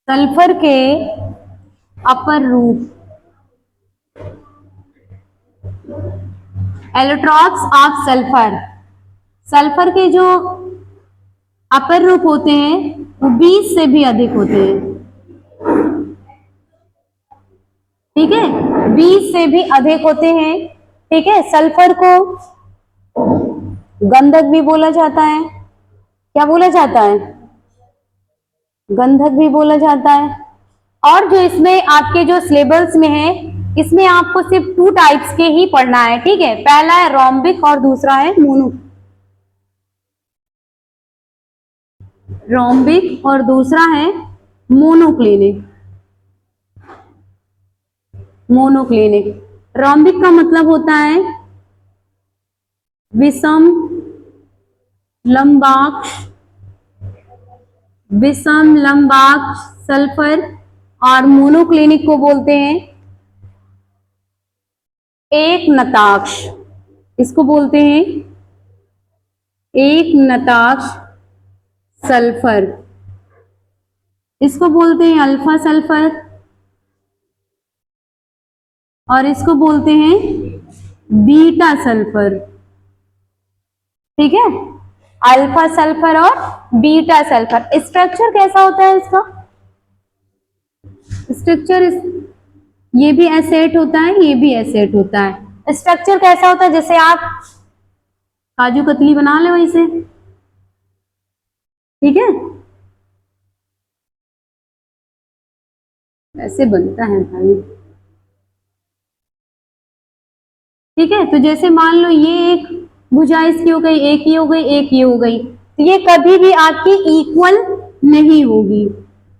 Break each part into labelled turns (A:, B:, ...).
A: Sulphur के अपर रूप, allotropes of sulphur, sulphur के जो अपर रूप होते हैं वो 20 से भी अधिक होते हैं। ठीक है, 20 से भी अधिक होते हैं। ठीक है, सल्फर को गंधक भी बोला जाता है। क्या बोला जाता है? गंधक भी बोला जाता है। और जो इसमें आपके जो सिलेबस में है, इसमें आपको सिर्फ 2 टाइप्स के ही पढ़ना है। ठीक है, पहला है रोम्बिक और दूसरा है मोनो, रोम्बिक और दूसरा है मोनोक्लिनिक। मोनोक्लिनिक, रोम्बिक का मतलब होता है विषम लंबाक्ष, विषम लंबाक्ष सल्फर, और मोनोक्लिनिक को बोलते हैं एक नताक्ष। इसको बोलते हैं एक नताक्ष सल्फर। इसको बोलते हैं अल्फा सल्फर, और इसको बोलते हैं बीटा सल्फर। ठीक है, अल्फा सल्फर और बीटा सल्फर। स्ट्रक्चर कैसा होता है इसका? स्ट्रक्चर ये भी एसेट होता है, ये भी एसेट होता है। स्ट्रक्चर कैसा होता है? जैसे आप काजू कतली बना ले वैसे। ठीक है, ऐसे बनता है भाई। ठीक है, तो जैसे मान लो ये एक भुजा इसकी हो गई, एक ये हो गई, एक ये हो गई, तो ये कभी भी आपकी इक्वल नहीं होगी।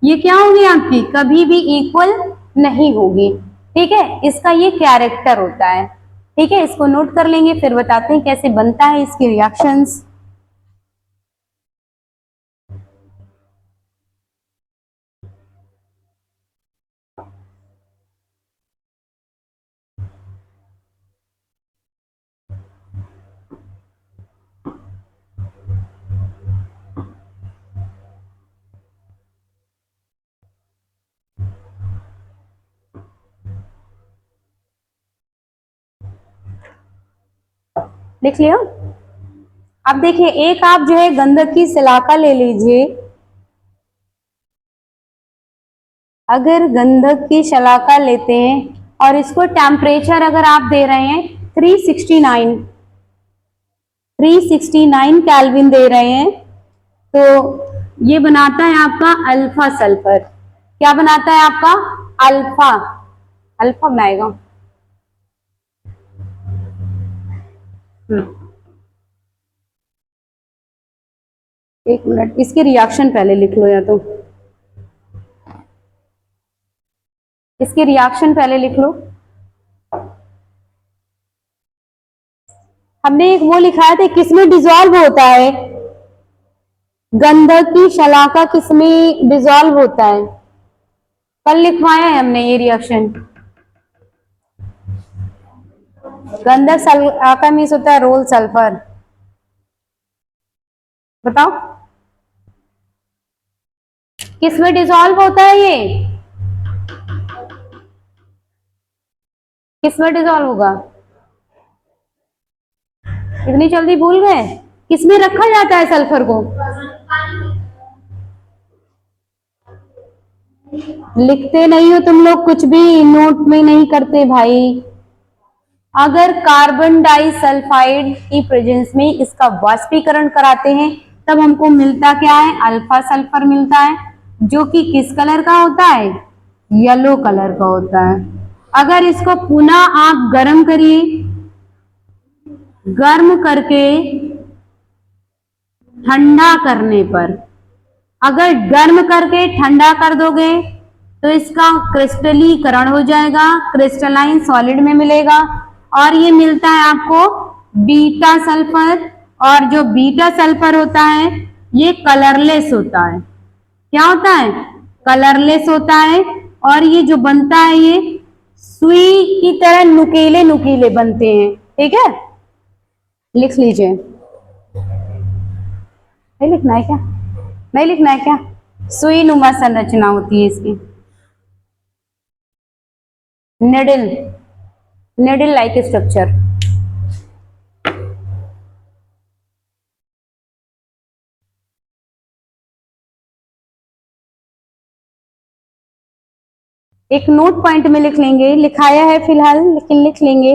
A: ये क्या होगी आपकी? कभी भी इक्वल नहीं होगी। ठीक है, इसका ये कैरेक्टर होता है। ठीक है, इसको नोट कर लेंगे, फिर बताते हैं कैसे बनता है इसके रिएक्शंस। लिख लिया? अब देखिए, एक आप जो है गंधक की सिलाका ले लीजिए। अगर गंधक की शलाका लेते हैं और इसको टेम्परेचर अगर आप दे रहे हैं 369 केल्विन दे रहे हैं, तो ये बनाता है आपका अल्फा सल्फर। क्या बनाता है आपका? अल्फा, अल्फा बनाएगा। एक मिनट, इसके रिएक्शन पहले लिख लो, या तो इसके रिएक्शन पहले लिख लो। हमने एक वो लिखाया था, किसमें डिसॉल्व होता है? गंधक की शलाका किसमें डिसॉल्व होता है? कल लिखवाया है हमने ये रिएक्शन। गंधक शलाका मीन्स होता है रोल सल्फर। बताओ किसमें डिसॉल्व होता है? ये किसमें डिसॉल्व होगा? इतनी जल्दी भूल गए? किसमें रखा जाता है सल्फर को? लिखते नहीं हो तुम लोग, कुछ भी नोट में नहीं करते भाई। अगर कार्बन डाइसल्फाइड की प्रेजेंस में इसका वाष्पीकरण कराते हैं तब हमको मिलता क्या है? अल्फा सल्फर मिलता है, जो कि किस कलर का होता है? येलो कलर का होता है। अगर इसको पुनः आप गर्म करिए, गर्म करके ठंडा करने पर, अगर गर्म करके ठंडा कर दोगे तो इसका क्रिस्टलीकरण हो जाएगा, क्रिस्टलाइन सॉलिड में मिलेगा, और ये मिलता है आपको बीटा सल्फर। और जो बीटा सल्फर होता है ये कलरलेस होता है। क्या होता है? कलरलेस होता है। और ये जो बनता है ये सुई की तरह नुकीले नुकीले बनते हैं। ठीक है, लिख लीजिए। लिखना है क्या? नहीं लिखना है क्या? सुई नुमा संरचना होती है इसकी, निडल, निडल लाइक स्ट्रक्चर। एक नोट पॉइंट में लिख लेंगे, लिखाया है फिलहाल लेकिन लिख लेंगे,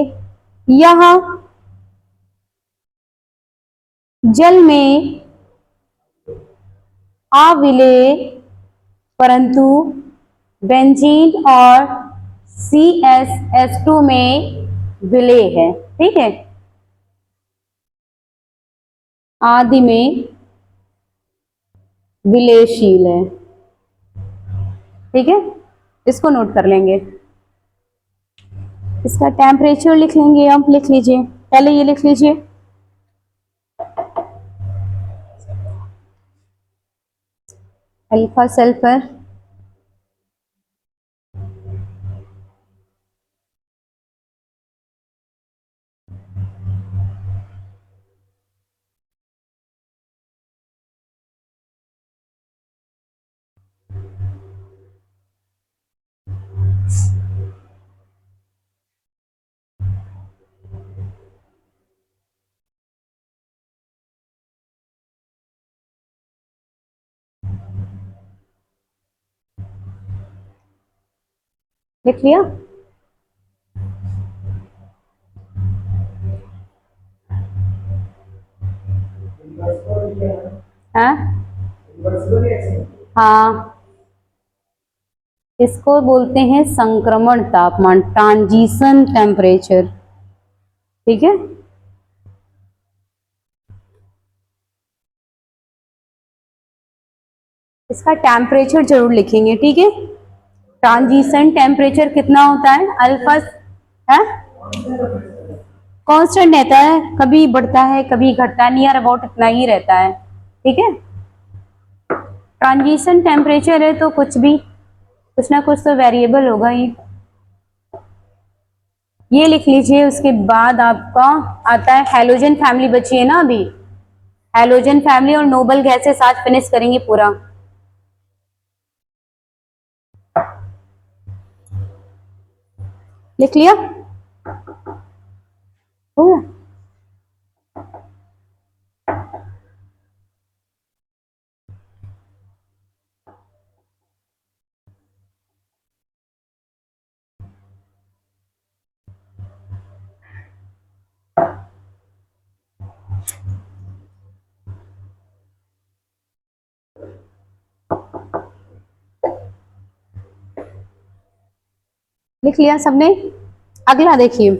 A: यह जल में अविलेय परंतु बेंजीन और CsH2 में विलेय है। ठीक है, आदि में विलेयशील है। ठीक है, इसको नोट कर लेंगे। इसका टेम्परेचर लिख लेंगे, आप लिख लीजिए, पहले ये लिख लीजिए, अल्फा सल्फर लिख लिया। हाँ हाँ, इसको बोलते हैं संक्रमण तापमान, ट्रांजिशन टेम्परेचर। ठीक है, इसका टेम्परेचर जरूर लिखेंगे। ठीक है, ट्रांजिशन टेम्परेचर कितना होता है? अल्फा है, कांस्टेंट रहता है, कभी बढ़ता है कभी घटता है, नियर अबाउट इतना ही रहता है। ठीक है, ट्रांजिशन टेम्परेचर है तो कुछ भी, कुछ ना कुछ तो वेरिएबल होगा ही। ये लिख लीजिए। उसके बाद आपका आता है हैलोजन फैमिली, बची है ना अभी, हैलोजन फैमिली और नोबल गैसेस आज फिनिश करेंगे पूरा। लिख लिया? हो गया? लिख लिया सबने? अगला देखिए,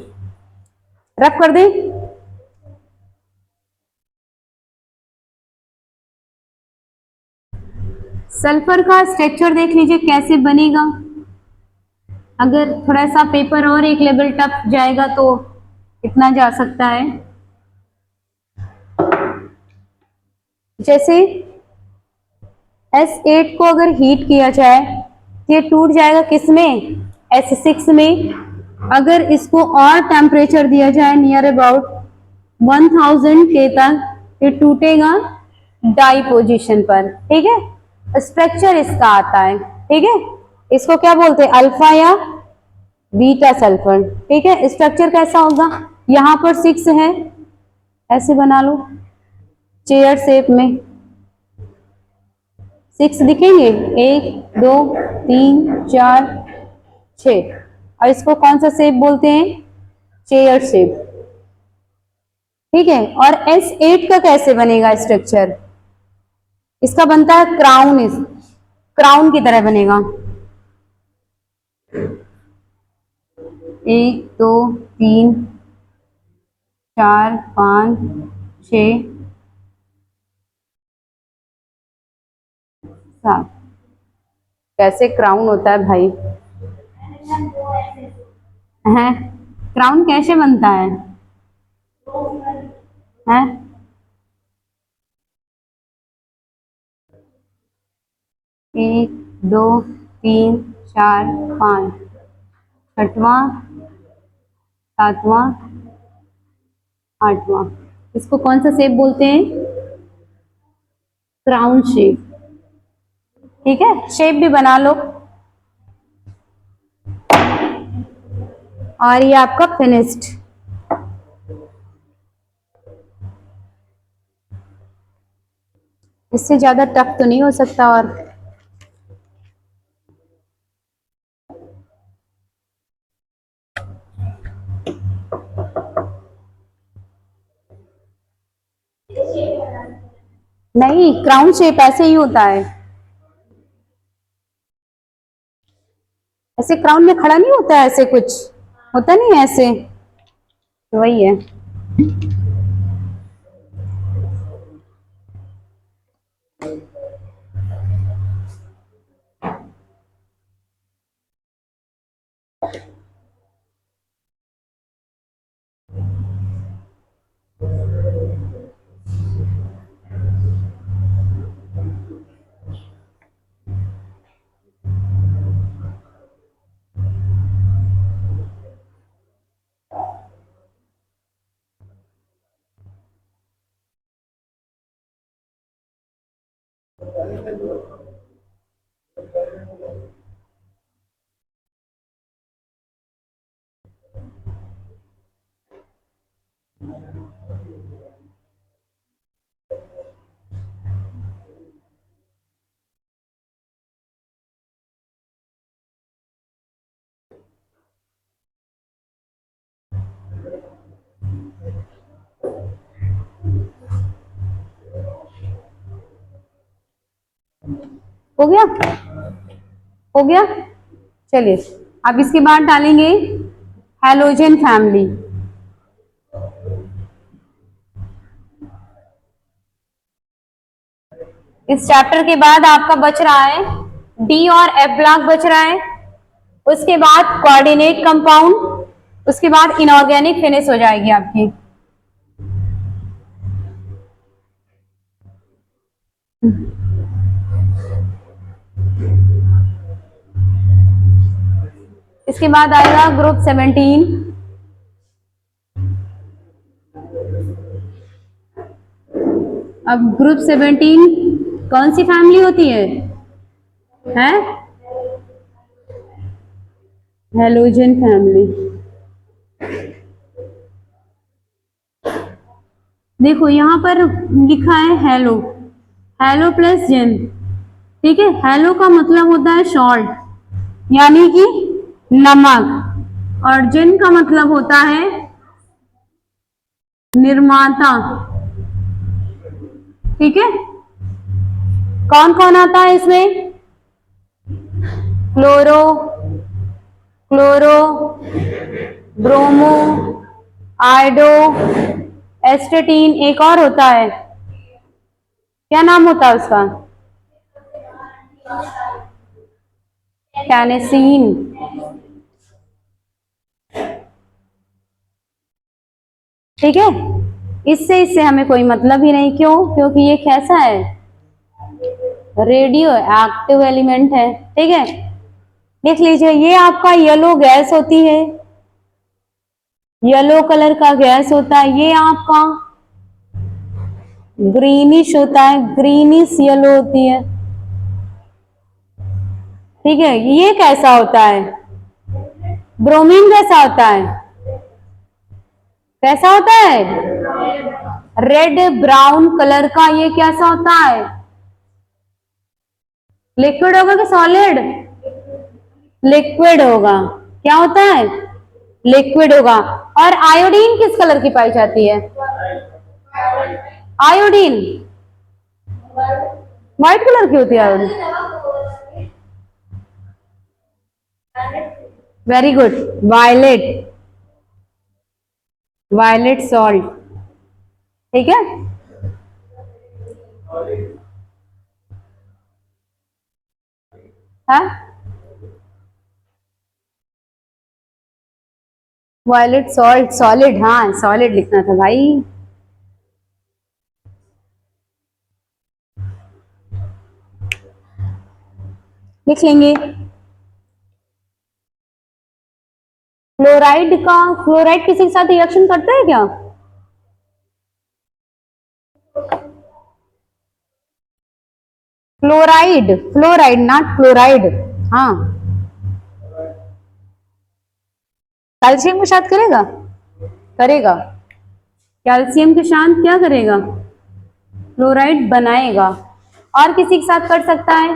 A: रब कर दे। सल्फर का स्ट्रक्चर देख लीजिए कैसे बनेगा। अगर थोड़ा सा पेपर और एक लेवल टफ जाएगा तो इतना जा सकता है। जैसे S8 को अगर हीट किया जाए तो ये टूट जाएगा किसमें? S6 में। अगर इसको और टेम्परेचर दिया जाए नियर अबाउट 1000 के तक, ये टूटेगा डाई पोजीशन पर। ठीक है, स्ट्रक्चर इसका आता है। ठीक है, इसको क्या बोलते हैं? अल्फा या बीटा सल्फर। ठीक है, स्ट्रक्चर कैसा होगा? यहां पर 6 है, ऐसे बना लो चेयर शेप में, 6 दिखेंगे, 1 2 3 4 6, और इसको कौन सा शेप बोलते हैं? Chair shape. ठीक है, और S8 का कैसे बनेगा स्ट्रक्चर? इसका बनता है क्राउन, इस क्राउन की तरह बनेगा। 1 2 3 4 5 6 7। कैसे क्राउन होता है भाई? है, क्राउन कैसे बनता है? है, 1 2 3 4 5, छठवां, सातवां, आठवां। इसको कौन सा शेप बोलते हैं? Crown shape. ठीक है, शेप भी बना लो। और ये आपका फिनिश्ड। इससे ज्यादा टफ तो नहीं हो सकता। और नहीं, क्राउन शेप ऐसे ही होता है। ऐसे क्राउन में खड़ा नहीं होता है, ऐसे कुछ होता नहीं है ऐसे, वही है। हो गया, हो गया। चलिए, अब इसके बाद डालेंगे हैलोजन फैमिली। इस चैप्टर के बाद आपका बच रहा है डी और एफ ब्लॉक बच रहा है। उसके बाद कोऑर्डिनेट कंपाउंड, उसके बाद इनऑर्गेनिक फिनिश हो जाएगी आपकी। इसके बाद आएगा ग्रुप 17। अब ग्रुप 17 कौन सी फैमिली होती है? हैं? Halogen family. देखो यहां पर लिखा है हेलो, हेलो प्लस जेन। ठीक है, हेलो का मतलब होता है सॉल्ट, यानी कि नमक, और जेन का मतलब होता है निर्माता। ठीक है, कौन कौन आता है इसमें? क्लोरो, क्लोरो, ब्रोमो, आयोडो, एस्टेटीन, एक और होता है, क्या नाम होता है उसका? टैनेसीन। ठीक है, इससे हमें कोई मतलब ही नहीं। क्यों? क्योंकि ये कैसा है? रेडियो एक्टिव एलिमेंट है। ठीक है, देख लीजिए, ये आपका येलो गैस होती है, येलो कलर का गैस होता है। ये आपका ग्रीनिश होता है, ग्रीनिश येलो होती है। ठीक है, ये कैसा होता है? ब्रोमीन कैसा होता है? कैसा होता है? रेड ब्राउन कलर का। ये कैसा होता है? लिक्विड होगा कि सॉलिड? लिक्विड होगा। क्या होता है? लिक्विड होगा। और आयोडीन किस कलर की पाई जाती है? आयोडीन व्हाइट कलर की होती है। Iodine very good, violet, violet salt. ठीक है, हाँ, वायलेट सॉल्ट, सॉलिड। हाँ, सॉलिड लिखना था भाई। लिख लेंगे। क्लोराइड किसी के साथ रिएक्शन करता है क्या? Fluoride, fluoride not chloride. हाँ, कैल्शियम को शांत करेगा, करेगा। कैल्शियम के शांत क्या करेगा, फ्लोराइड बनाएगा। और किसी के साथ कर सकता है,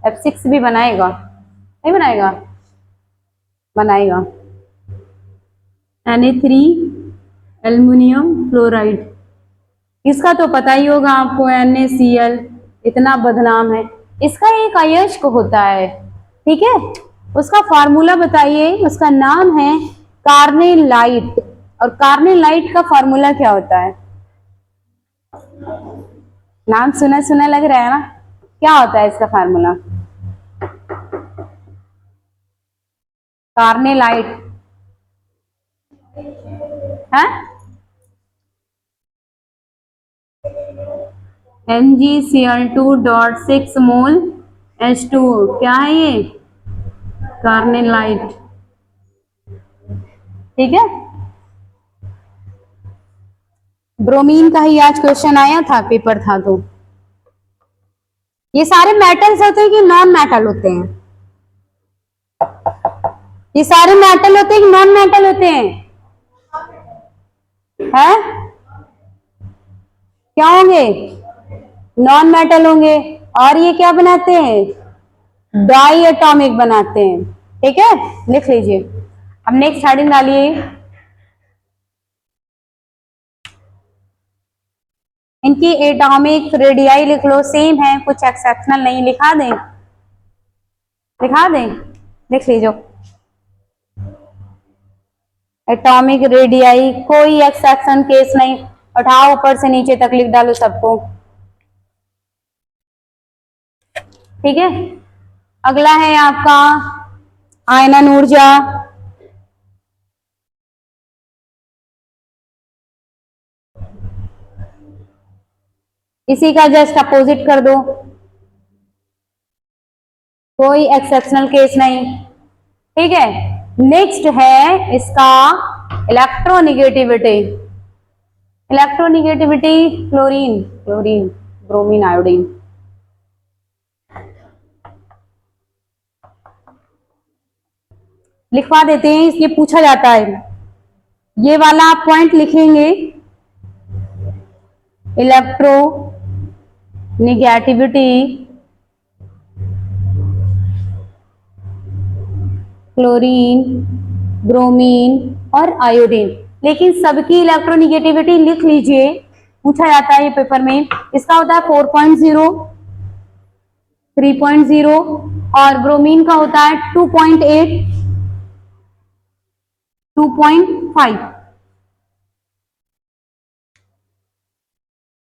A: F6 भी बनाएगा, नहीं बनाएगा, बनाएगा। Na3 एल्युमिनियम फ्लोराइड, इसका तो पता ही होगा आपको, NaCl इतना बदनाम है। इसका एक अयस्क होता है, ठीक है, उसका फार्मूला बताइए। उसका नाम है कार्नेलाइट। और कार्नेलाइट का फार्मूला क्या होता है, नाम सुना सुना लग रहा है ना, क्या होता है इसका फार्मूला, कार्नेलाइट है MgCl2.6 मोल H2, क्या है ये, कार्नेलाइट, ठीक है। ब्रोमीन का ही आज क्वेश्चन आया था, पेपर था तो। ये सारे मेटल्स होते हैं कि नॉन मेटल होते हैं, ये सारे मेटल होते हैं कि नॉन मेटल होते हैं, है क्या होंगे, नॉन मेटल होंगे। और ये क्या बनाते हैं, डाई एटॉमिक बनाते हैं, ठीक है, लिख लीजिए। अब नेक्स्ट हेडिंग डालिए, इनकी एटॉमिक रेडियाई लिख लो, सेम है, कुछ एक्सेप्शनल नहीं, लिखा दें, लिखा दें, लिख लीजिए। एटॉमिक रेडियाई, कोई एक्सेप्शन केस नहीं, उठाओ ऊपर से नीचे तक लिख डालो सबको, ठीक है। अगला है आपका आयनन ऊर्जा, इसी का जस्ट अपोजिट कर दो, कोई एक्सेप्शनल केस नहीं, ठीक है। नेक्स्ट है इसका electronegativity, electronegativity chlorine, chlorine, bromine, iodine, लिखवा देते हैं, इसलिए पूछा जाता है। ये वाला आप पॉइंट लिखेंगे, इलेक्ट्रो निगेटिविटी क्लोरीन, ब्रोमीन और आयोडीन, लेकिन सबकी इलेक्ट्रोनिगेटिविटी लिख लीजिए, पूछा जाता है ये पेपर में। इसका होता है 4.0, 3.0 और ब्रोमीन का होता है 2.8, 2.5।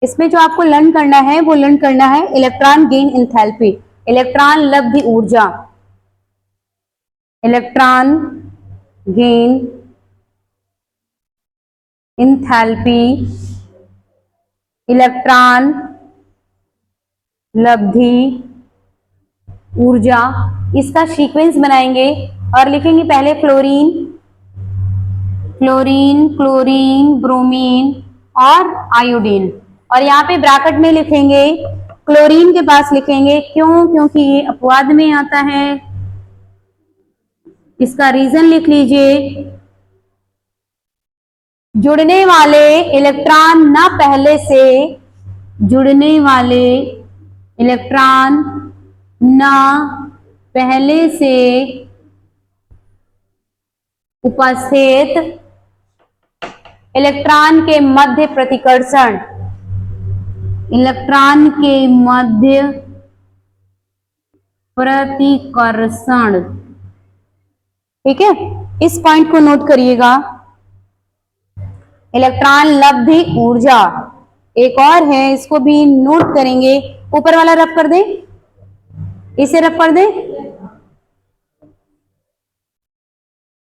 A: इसमें जो आपको लर्न करना है वो लर्न करना है इलेक्ट्रॉन गेन एंथैल्पी, इलेक्ट्रॉन लब्धि ऊर्जा, इलेक्ट्रॉन गेन एंथैल्पी, इलेक्ट्रॉन लब्धि ऊर्जा, इसका सीक्वेंस बनाएंगे और लिखेंगे पहले फ्लोरीन, क्लोरीन, क्लोरीन, ब्रोमीन और आयोडीन, और यहाँ पे ब्रैकेट में लिखेंगे क्लोरीन के पास लिखेंगे, क्यों, क्योंकि ये अपवाद में आता है, इसका रीजन लिख लीजिए, जुड़ने वाले इलेक्ट्रॉन न पहले से, जुड़ने वाले इलेक्ट्रॉन न पहले से उपस्थित इलेक्ट्रॉन के मध्य प्रतिकर्षण, इलेक्ट्रॉन के मध्य प्रतिकर्षण, ठीक है, इस पॉइंट को नोट करिएगा। इलेक्ट्रॉन लब्धि ऊर्जा एक और है, इसको भी नोट करेंगे, ऊपर वाला रब कर दें, इसे रब कर दें,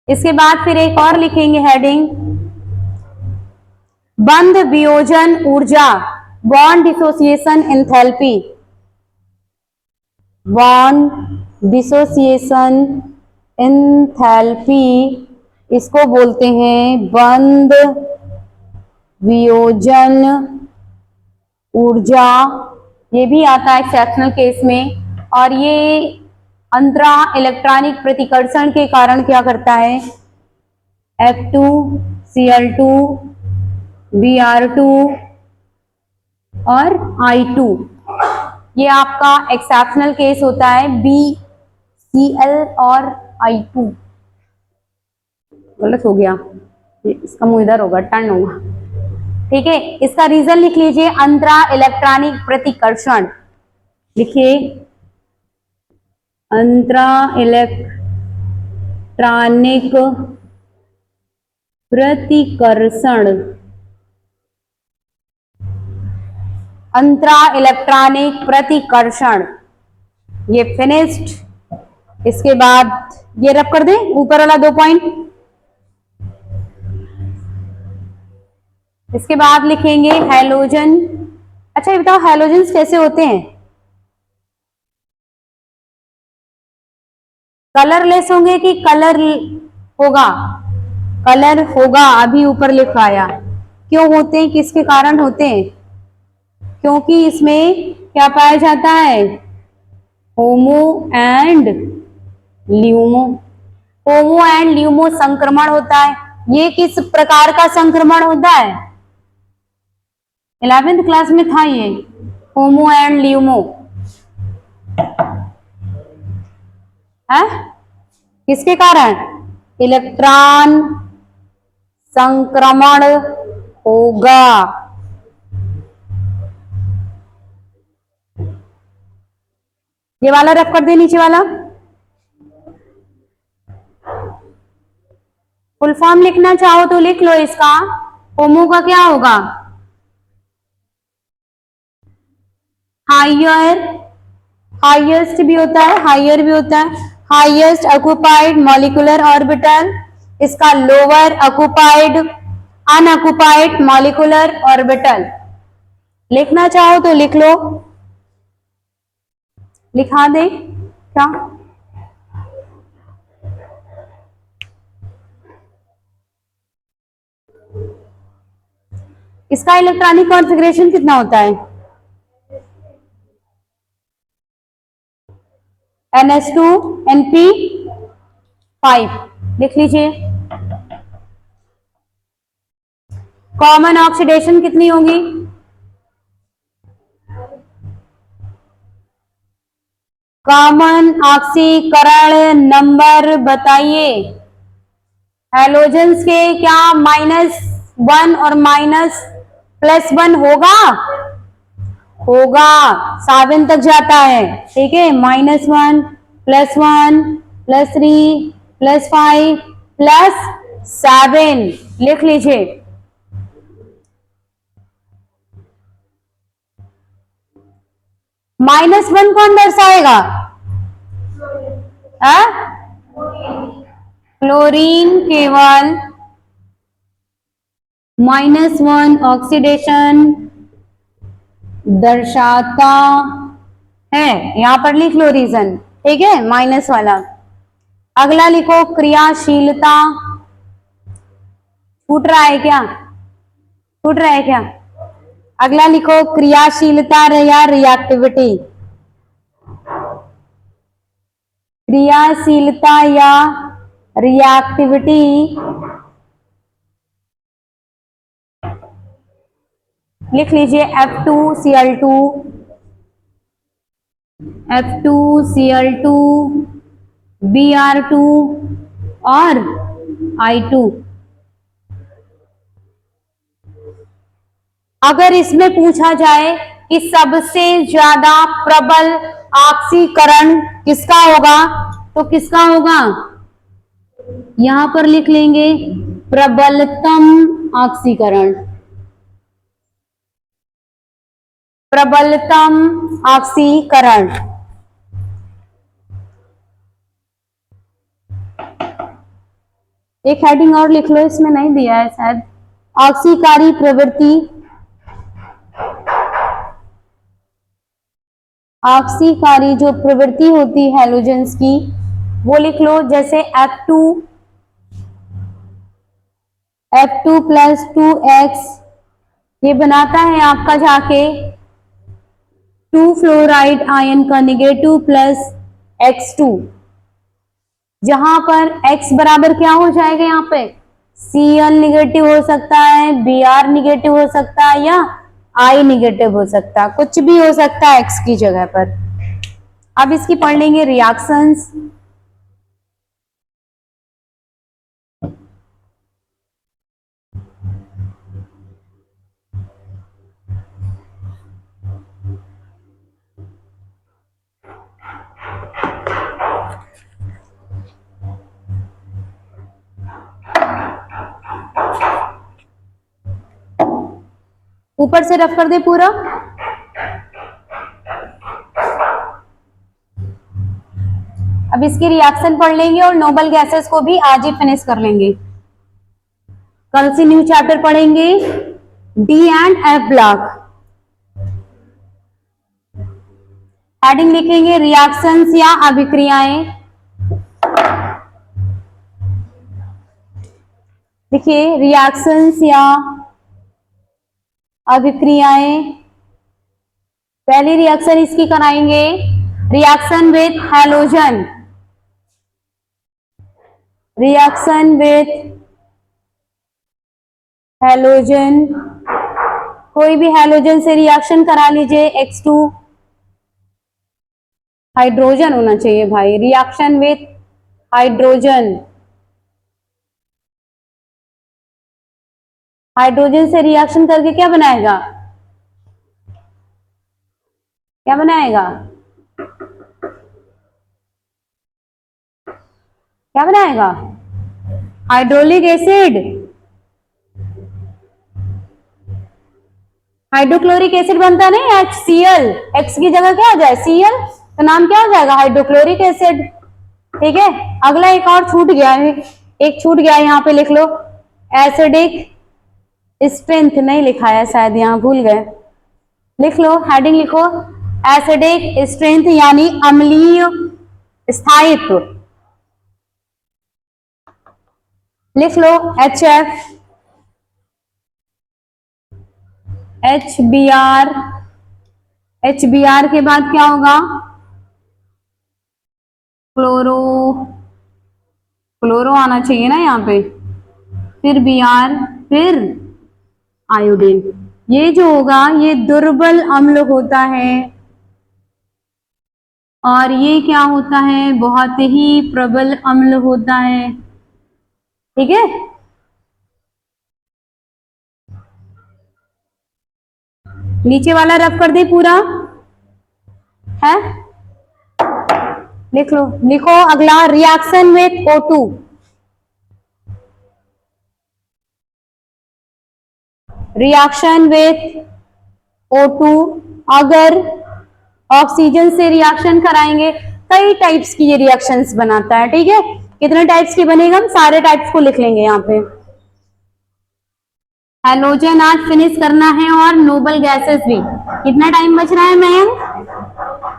A: इसके बाद फिर एक और लिखेंगे हेडिंग, बंध वियोजन ऊर्जा, bond dissociation enthalpy, bond dissociation enthalpy, इसको बोलते हैं बंध वियोजन ऊर्जा, ये भी आता है एक्सेप्शनल केस में। और ये अंतरा इलेक्ट्रॉनिक प्रतिकर्षण के कारण क्या करता है, F2Cl2 Br2 और I2, ये आपका एक्सेप्शनल केस होता है, BCl और I2। गलत हो गया, इसका मुंह इधर होगा, टर्न होगा, ठीक है। इसका रीजन लिख लीजिए, अंतरा इलेक्ट्रॉनिक प्रतिकर्षण, लिखिए अंतरा इलेक्ट्रॉनिक प्रतिकर्षण, अंतरा इलेक्ट्रॉनिक प्रतिकर्षण, ये फिनिश्ड। इसके बाद ये रब कर दें ऊपर वाला 2 पॉइंट। इसके बाद लिखेंगे हैलोजन। अच्छा ये बताओ हैलोजन्स कैसे होते हैं, कलरलेस होंगे कि कलर होगा, कलर होगा, अभी ऊपर लिखाया। क्यों होते हैं, किसके कारण होते हैं, क्योंकि इसमें क्या पाया जाता है, HOMO and LUMO, HOMO and LUMO संक्रमण होता है। ये किस प्रकार का संक्रमण होता है, 11th क्लास में था ये, होमो एंड ल्यूमो है, किसके कारण, इलेक्ट्रॉन संक्रमण होगा। ये वाला रख कर दे, नीचे वाला फुल फॉर्म लिखना चाहो तो लिख लो इसका, होमो का क्या होगा, हायर, हाईएस्ट भी होता है, हायर भी होता है, हाईएस्ट ऑक्युपाइड मॉलिक्यूलर ऑर्बिटल, इसका lower occupied unoccupied molecular orbital. लिखना चाहो तो लिख लो, लिखा दे क्या, इसका इलेक्ट्रॉनिक कॉन्फ़िगरेशन कितना होता है, NH2 NP5 लिख लीजिए। कॉमन ऑक्सीडेशन कितनी होगी, कॉमन ऑक्सीकरण नंबर बताइए, हैलोजेंस के क्या -1 और +1 होगा, होगा, 7 तक जाता है, ठीक है, -1 +1 +3 +5 +7 लिख लीजिए। -1 कौन दर्शाएगा, क्लोरीन केवल -1 ऑक्सीडेशन दर्शाता है, यहां पर लिख लो रीजन, ठीक है, माइनस वाला। अगला लिखो क्रियाशीलता, छूट रहा है क्या, छूट रहा है क्या, अगला लिखो क्रियाशीलता या रिएक्टिविटी, क्रियाशीलता या रिएक्टिविटी, लिख लीजिए F2Cl2 Br2 और I2। अगर इसमें पूछा जाए कि सबसे ज्यादा प्रबल ऑक्सीकरण किसका होगा, तो किसका होगा, यहां पर लिख लेंगे प्रबलतम ऑक्सीकरण, प्रबलतम ऑक्सीकरण। एक हेडिंग और लिख लो, इसमें नहीं दिया है शायद, ऑक्सीकारी प्रवृत्ति, ऑक्सीकारी जो प्रवृत्ति होती है हैलोजेंस की वो लिख लो, जैसे F2 + 2x ये बनाता है आपका जाके 2 फ्लोराइड आयन का नेगेटिव प्लस X2, जहां पर X बराबर क्या हो जाएगा, यहाँ पे Cl निगेटिव हो सकता है, Br निगेटिव हो सकता है, या I निगेटिव हो सकता है, कुछ भी हो सकता है X की जगह पर। अब इसकी पढ़ लेंगे रिएक्शंस। ऊपर से रफ कर दे पूरा। अब इसकी रिएक्शन पढ़ लेंगे और नोबल गैसेस को भी आज ही फिनिश कर लेंगे। कल से न्यू चैप्टर पढ़ेंगे D and F block. Heading लिखेंगे रिएक्शंस या अभिक्रियाएं। देखिए रिएक्शंस या अभिक्रियाएं, पहली रिएक्शन इसकी कराएंगे reaction with halogen. Reaction with halogen, कोई भी हैलोजन से रिएक्शन करा लीजिए। X2 हाइड्रोजन होना चाहिए भाई, रिएक्शन विथ हाइड्रोजन। हाइड्रोजन से रिएक्शन करके क्या बनाएगा, क्या बनाएगा, क्या बनाएगा, हाइड्रोलिक एसिड। हाइड्रोक्लोरिक एसिड बनता है नहीं, HCl, X की जगह क्या हो जाए Cl, तो नाम क्या हो जाएगा हाइड्रोक्लोरिक एसिड। ठीक है, अगला एक और छूट गया है, एक छूट गया है, यहाँ पे लिख लो एसिडिक स्ट्रेंथ, नहीं लिखा है शायद, यहाँ भूल गए, लिख लो, हेडिंग लिखो एसिडिक स्ट्रेंथ यानी अम्लीय स्थायित्व। लिख लो HF, HBr, HBr के बाद क्या होगा क्लोरो, क्लोरो आना चाहिए ना यहाँ पे, फिर Br, फिर आयोडीन। ये जो होगा ये दुर्बल अम्ल होता है और ये क्या होता है बहुत ही प्रबल अम्ल होता है। ठीक है, नीचे वाला रफ कर दे पूरा है, लिख लो, लिखो अगला reaction with O2। Reaction with O2, अगर ऑक्सीजन से रिएक्शन कराएंगे, कई टाइप्स की ये रिएक्शंस बनाता है। ठीक है, कितने टाइप्स की बनेगा, हम सारे टाइप्स को लिख लेंगे यहाँ पे। हैलोजन आज फिनिश करना है और नोबल गैसेस भी। कितना टाइम बच रहा है मैम,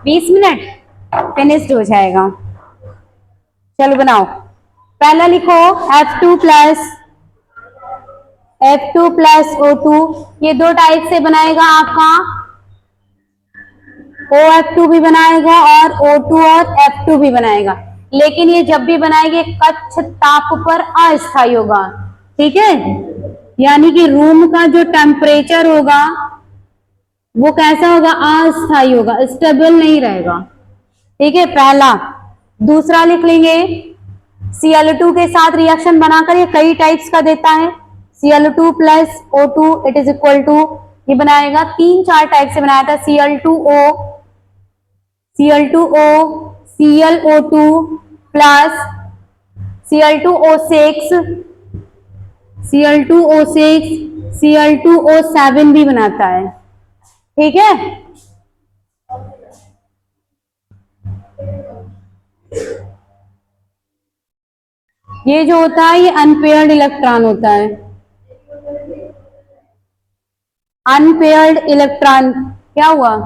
A: 20 मिनट, फिनिश्ड हो जाएगा। चलो बनाओ, पहला लिखो F2 प्लस O2, ये दो टाइप से बनाएगा आपका, OF2 भी बनाएगा और O2 और F2 भी बनाएगा, लेकिन ये जब भी बनाएंगे कच्छ ताप पर अस्थायी होगा। ठीक है, यानी कि रूम का जो टेम्परेचर होगा वो कैसा होगा, अस्थायी होगा, स्टेबल नहीं रहेगा। ठीक है, पहला। दूसरा लिख लेंगे Cl2 के साथ रिएक्शन बनाकर, ये कई टाइप्स का देता है, Cl2 plus O2 it is equal to, ये बनाएगा 3-4 टाइप से बनाया था, Cl2O, ClO2 plus Cl2O6, Cl2O7 भी बनाता है। ठीक है, ये जो होता है ये अनपेयर्ड इलेक्ट्रॉन होता है। अनपेयर्ड इलेक्ट्रॉन क्या हुआ,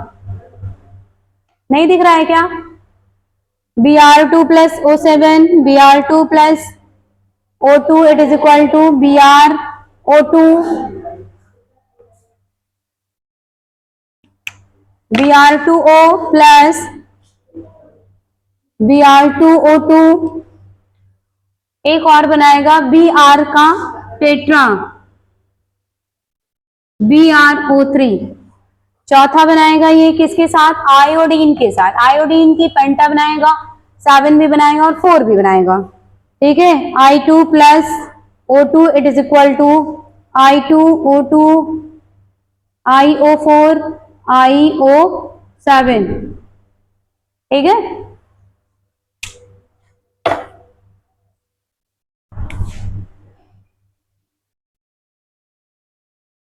A: नहीं दिख रहा है क्या, Br2 plus O7, Br2 plus O2 it is equal to Br O2 Br2O plus Br2O2, एक और बनाएगा Br का टेट्रा BrO3, चौथा बनाएगा ये किसके साथ, आयोडीन के साथ, आयोडीन की पेंटा बनाएगा, 7 भी बनाएगा और 4 भी बनाएगा। ठीक है, I2 plus O2 it is equal to I2O2 IO4 IO7। ठीक है,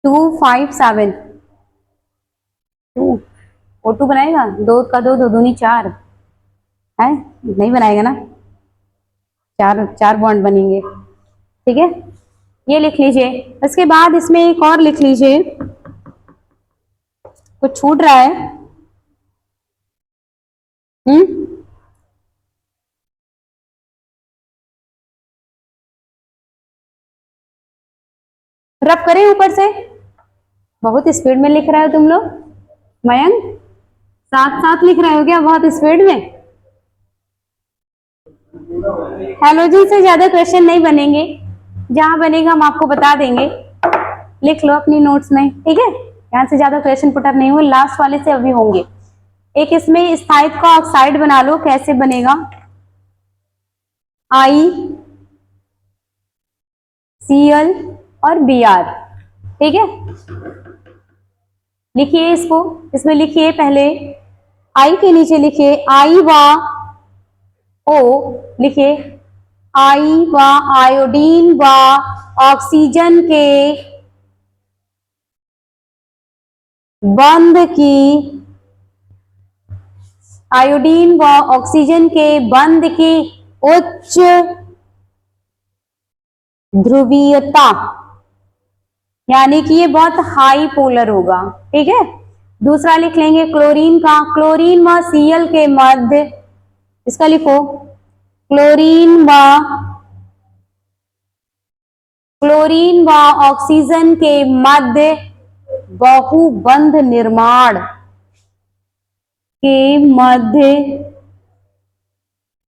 A: टू 5 7 2 O2 बनाएगा, 2 का 2 2 दूनी 4 है, नहीं बनाएगा ना, 4 बॉन्ड बनेंगे। ठीक है, ये लिख लीजिए। इसके बाद इसमें एक और लिख लीजिए, कुछ छूट रहा है। रब करें ऊपर से, बहुत स्पीड में लिख रहा है तुम लोग। मयंक, साथ साथ लिख रहे हो क्या बहुत स्पीड में? हैलोजन से ज्यादा क्वेश्चन नहीं बनेंगे, जहां बनेगा हम आपको बता देंगे, लिख लो अपनी नोट्स में। ठीक है, यहाँ से ज्यादा क्वेश्चन पुटअप नहीं हुए, लास्ट वाले से अभी होंगे। एक इसमें स्थायित्व का ऑक्साइड बना लो, कैसे बनेगा, ICl और Br। ठीक है, लिखिए इसको, इसमें लिखिए पहले I के नीचे लिखिए I व O, लिखिए I व आयोडीन व ऑक्सीजन के बंध की, आयोडीन व ऑक्सीजन के बंध की उच्च ध्रुवीयता, यानी कि ये बहुत हाई पोलर होगा। ठीक है, दूसरा लिख लेंगे क्लोरीन का, क्लोरीन व Cl के मध्य, इसका लिखो क्लोरीन व ऑक्सीजन के मध्य बहुबंध निर्माण के मध्य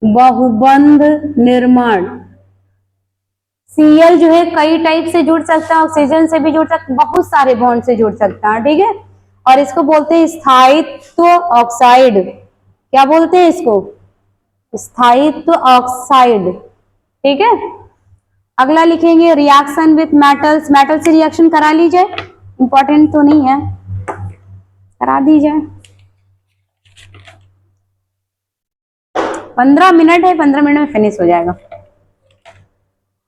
A: बहुबंध निर्माण। Cl जो है कई टाइप से जुड़ सकता है, ऑक्सीजन से भी जुड़ सकता है, बहुत सारे बॉन्ड से जुड़ सकता है। ठीक है, और इसको बोलते हैं स्थायित्व ऑक्साइड। क्या बोलते हैं इसको, स्थायित्व ऑक्साइड। ठीक है, अगला लिखेंगे रिएक्शन विथ मेटल्स, मेटल से रिएक्शन करा लीजिए, इंपॉर्टेंट तो नहीं है, करा दीजिए। 15 मिनट है, 15 मिनट में फिनिश हो जाएगा।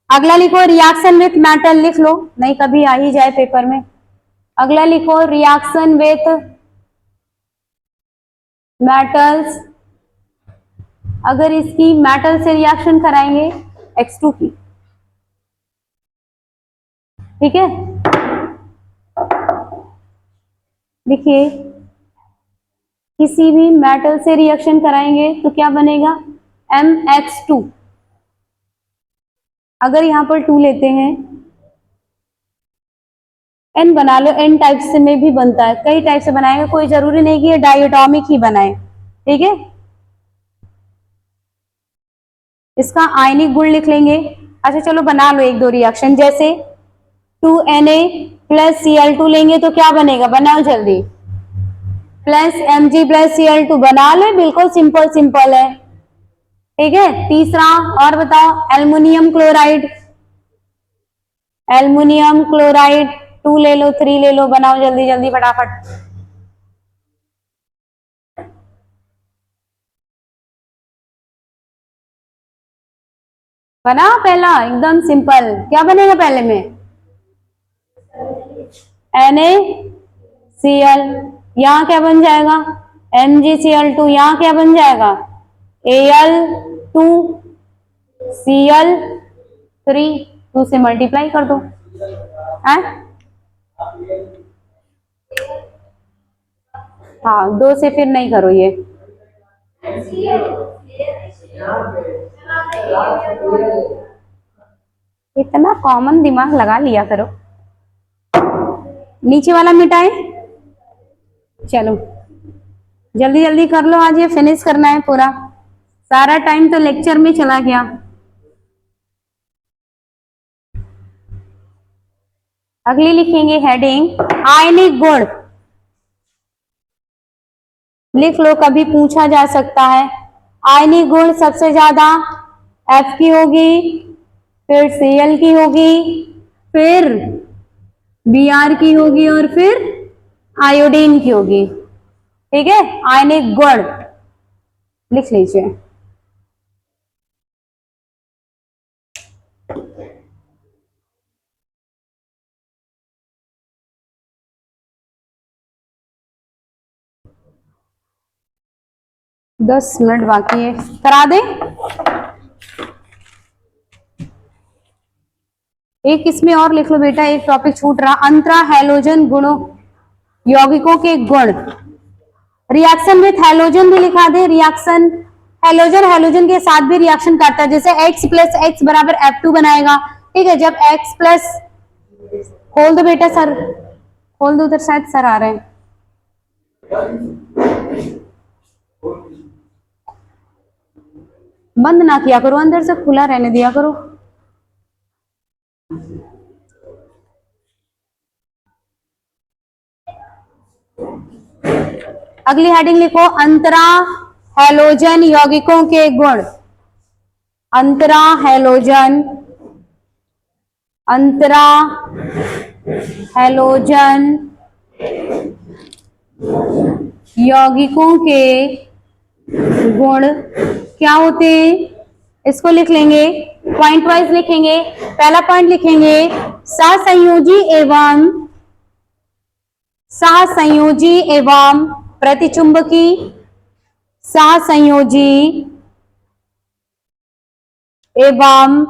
A: अगला लिखो रिएक्शन विथ मेटल, लिख लो, नहीं कभी आ ही जाए पेपर में। अगला लिखो रिएक्शन विथ मेटल्स, अगर इसकी मेटल से रिएक्शन कराएंगे X2 की। ठीक है, देखिए किसी भी मेटल से रिएक्शन कराएंगे तो क्या बनेगा, MX2। अगर यहां पर 2 लेते हैं, N बना लो, N टाइप से में भी बनता है, कई टाइप से बनाएगा, कोई जरूरी नहीं कि ये डायटोमिक ही बनाए। ठीक है, इसका आयनिक गुण लिख लेंगे। अच्छा चलो बना लो एक दो रिएक्शन, जैसे 2Na प्लस Cl2 लेंगे तो क्या बनेगा, बनाओ जल्दी, प्लस Mg प्लस Cl2, बना लो, बिल्कुल सिंपल सिंपल है। ठीक है, तीसरा और बताओ, एल्युमिनियम क्लोराइड, एल्युमिनियम क्लोराइड 2 ले लो, 3 ले लो, बनाओ जल्दी जल्दी फटाफट। बनाओ, पहला एकदम सिंपल, क्या बनेगा पहले में, NaCl, यहाँ क्या बन जाएगा, MgCl2, यहाँ क्या बन जाएगा, Al2Cl3, 2 से मल्टीप्लाई कर दो। हाँ, 2 से फिर नहीं करो ये, इतना कॉमन दिमाग लगा लिया करो। नीचे वाला मिटाए, चलो जल्दी जल्दी कर लो, आज ये फिनिश करना है पूरा, सारा टाइम तो लेक्चर में चला गया। अगली लिखेंगे हेडिंग आयनिक गुण। लिख लो, कभी पूछा जा सकता है। आयनिक गुण सबसे ज्यादा एफ की होगी, फिर Cl की होगी, फिर Br की होगी और फिर आयोडीन की होगी। ठीक है, आयनिक गुण लिख लीजिए। दस मिनट बाकी है, करा दे। एक इसमें और लिख लो बेटा, एक टॉपिक छूट रहा, अंतरा हैलोजन गुणों यौगिकों के गुण। रिएक्शन विथ हैलोजन भी लिखा दे। रिएक्शन हैलोजन हैलोजन के साथ भी रिएक्शन करता है, जैसे x प्लस एक्स बराबर F2 बनाएगा। ठीक है, जब x प्लस, खोल दो बेटा सर, खोल दो, उधर शायद सर आ रहे हैं। बंद ना किया करो, अंदर से खुला रहने दिया करो। अगली हेडिंग लिखो, अंतरा हैलोजन यौगिकों के गुण। अंतरा हैलोजन, अंतरा हैलोजन यौगिकों के गुण क्या होते हैं, इसको लिख लेंगे, पॉइंट वाइज लिखेंगे। पहला पॉइंट लिखेंगे, सहसंयोजी एवं सहसंयोजी एवं प्रतिचुंबकी, सहसंयोजी एवं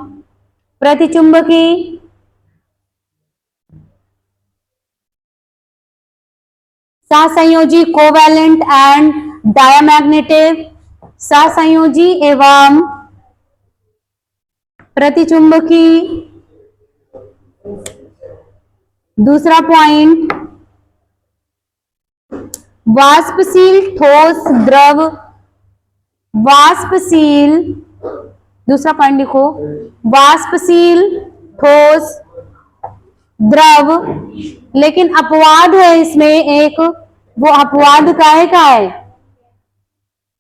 A: प्रतिचुंबकी, सहसंयोजी कोवैलेंट एंड डायमैग्नेटिव, सहसंयोजी एवं प्रतिचुंबकी। दूसरा पॉइंट, वाष्पशील ठोस द्रव, वाष्पशील, दूसरा पॉइंट लिखो, वाष्पशील ठोस द्रव, लेकिन अपवाद है इसमें एक, वो अपवाद काहे का है,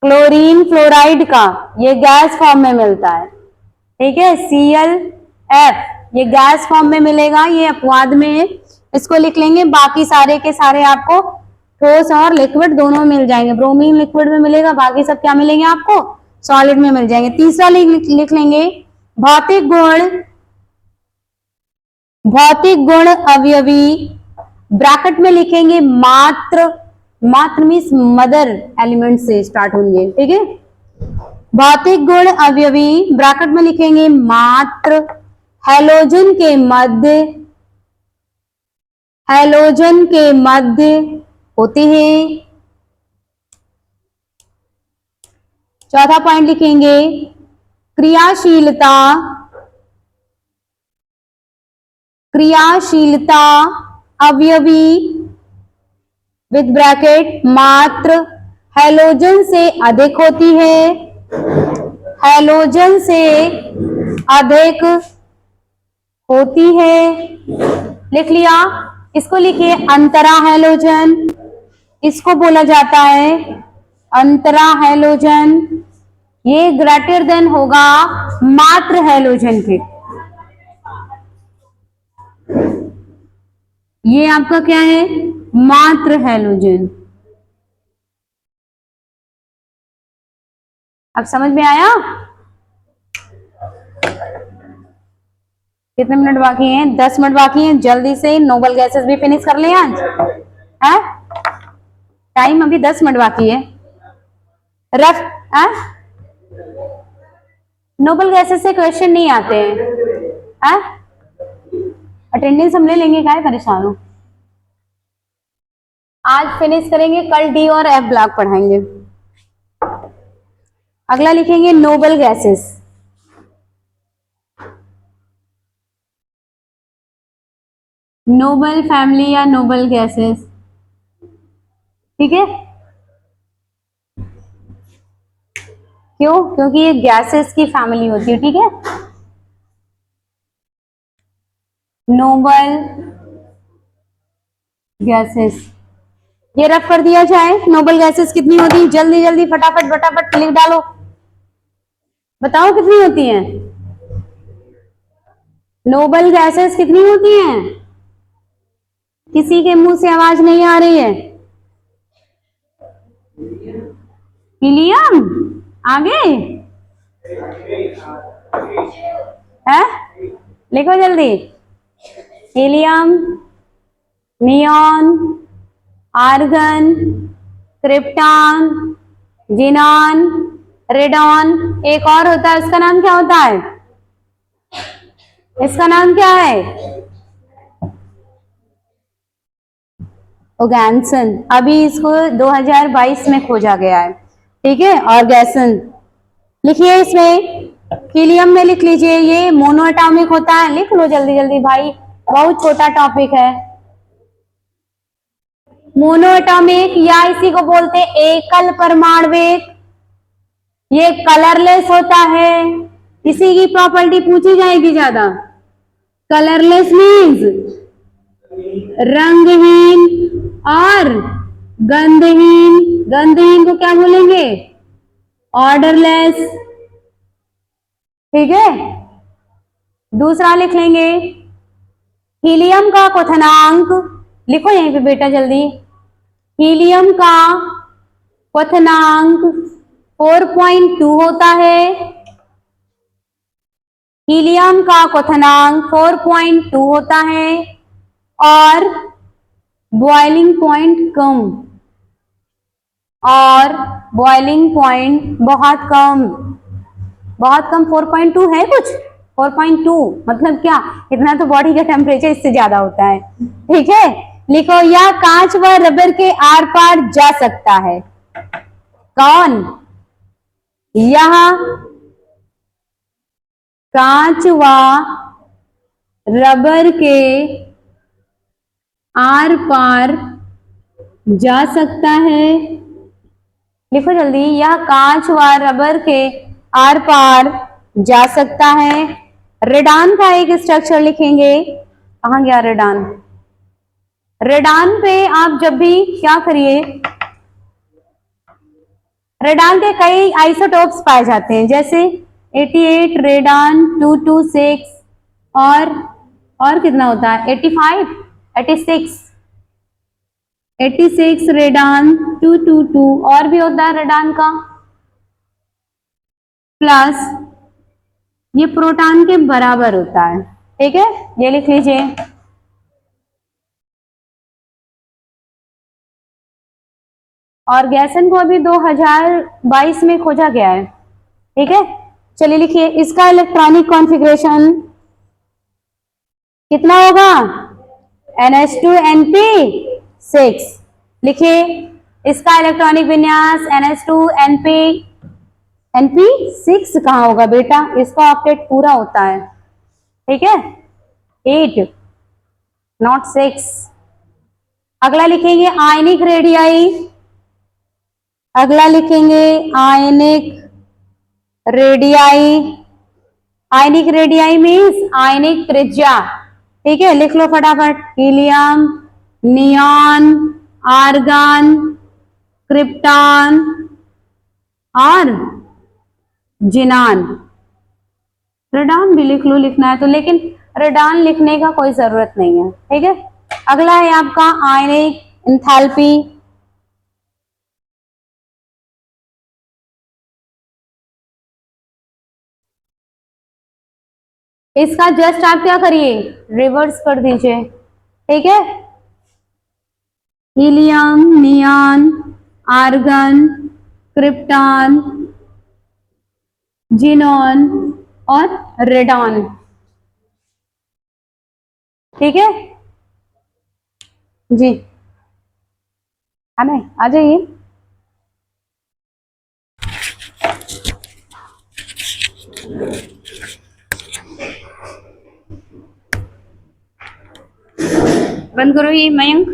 A: क्लोरीन फ्लोराइड का, ये गैस फॉर्म में मिलता है। ठीक है, ClF ये गैस फॉर्म में मिलेगा, ये अपवाद में है, इसको लिख लेंगे। बाकी सारे के सारे आपको ठोस और लिक्विड दोनों मिल जाएंगे। ब्रोमीन लिक्विड में मिलेगा, बाकी सब क्या मिलेंगे आपको, सॉलिड में मिल जाएंगे। तीसरा लिख लेंगे, भौतिक गुण, भौतिक गुण अवयवी, ब्रैकेट में लिखेंगे मात्र, मात्र मीन्स मदर एलिमेंट से स्टार्ट होंगे। ठीक है, भौतिक गुण अवयवी, ब्रैकेट में लिखेंगे मात्र, हैलोजन के मध्य, हैलोजन के मध्य होते हैं। चौथा पॉइंट लिखेंगे, क्रियाशीलता, क्रियाशीलता अवयवी विद ब्रैकेट मात्र हैलोजन से अधिक होती है, हैलोजन से अधिक होती है। लिख लिया, इसको लिखिए अंतरा हैलोजन, इसको बोला जाता है अंतरा हैलोजन, ये ग्रेटर देन होगा मात्र हैलोजन के। ये आपका क्या है, मात्र हैलोजन। अब समझ में आया? कितने मिनट बाकी हैं? 10 मिनट बाकी हैं, जल्दी से नोबल गैसेस भी फिनिश कर लें आज, है? टाइम अभी 10 मिनट बाकी है। रफ है? नोबल गैसेस से क्वेश्चन नहीं आते हैं, अटेंडेंस हम ले लेंगे, क्या है परेशान हो। आज फिनिश करेंगे, कल डी और एफ ब्लॉक पढ़ाएंगे। अगला लिखेंगे नोबल गैसेस, नोबल फैमिली या नोबल गैसेस। ठीक है, क्यों? क्योंकि ये गैसेस की फैमिली होती है, ठीक है। नोबल गैसेस, ये रफ कर दिया जाए। नोबल गैसेस कितनी होती है? जल्दी जल्दी फटाफट फटाफट लिख डालो, बताओ कितनी होती हैं? नोबल गैसेस कितनी होती हैं? किसी के मुंह से आवाज नहीं आ रही है। हीलियम आगे है, लिखो जल्दी। Helium, neon, argon, krypton, xenon, radon. एक और होता है, उसका नाम क्या होता है? इसका नाम क्या है? ओगैंसन। अभी इसको 2022 में खोजा गया है, ठीक है। ऑर्गेसन लिखिए, इसमें हीलियम में लिख लीजिए, ये मोनो एटॉमिक होता है। लिख लो जल्दी जल्दी भाई, बहुत छोटा टॉपिक है। मोनो एटॉमिक या इसी को बोलते हैं एकल परमाणविक। ये कलरलेस होता है। इसी की प्रॉपर्टी पूछी जाएगी ज्यादा। कलरलेस मीन्स रंगहीन और गंधहीन। गंधहीन को क्या बोलेंगे? ऑर्डरलेस, ठीक है। दूसरा लिख लेंगे, हीलियम का क्वथनांक। लिखो यहीं पे बेटा जल्दी। हीलियम का क्वथनांक 4.2 होता है। हीलियम का क्वथनांक 4.2 होता है और बॉइलिंग पॉइंट कम, और बॉइलिंग पॉइंट बहुत कम। बहुत कम 4.2 है कुछ? 4.2 मतलब क्या? इतना तो बॉडी का टेम्परेचर इससे ज्यादा होता है, ठीक है। लिखो, यह कांच व रबर के आर पार जा सकता है। कौन? यह कांच व रबर के आर पार जा सकता है। लिखो जल्दी, यह कांच व रबर के आर पार जा सकता है। रेडान का एक स्ट्रक्चर लिखेंगे। कहां गया रेडान? रेडान पे आप जब भी क्या करिए, रेडान के कई आइसोटोप्स पाए जाते हैं, जैसे 88, रेडान 226 और कितना होता है? 85, 86, 86 रेडान 222 और भी होता है रेडान का। प्लस ये प्रोटॉन के बराबर होता है, ठीक है। ये लिख लीजिए। और गैसन को अभी 2022 में खोजा गया है, ठीक है। चलिए लिखिए, इसका इलेक्ट्रॉनिक कॉन्फ़िगरेशन कितना होगा? NH2NP6। लिखिए, इसका इलेक्ट्रॉनिक विन्यास NH2NP6 कहाँ होगा बेटा? इसका ऑक्टेट पूरा होता है, ठीक है, 8 नॉट 6। अगला लिखेंगे आयनिक रेडियाई। अगला लिखेंगे ionic radii. Ionic radii means आयनिक त्रिज्या, ठीक है। लिख लो फटाफट, हीलियम, नियॉन, आर्गन, क्रिप्टॉन और जिनान। रेडॉन भी लिख लो, लिखना है तो, लेकिन रेडॉन लिखने का कोई जरूरत नहीं है, ठीक है। अगला है आपका आयनिक एंथैल्पी। इसका जस्ट आप क्या करिए, रिवर्स कर दीजिए, ठीक है। Helium, neon, argon, krypton, xenon और रेडॉन, ठीक है जी। आना है, आ जाइए। बंद करो ये मयंक।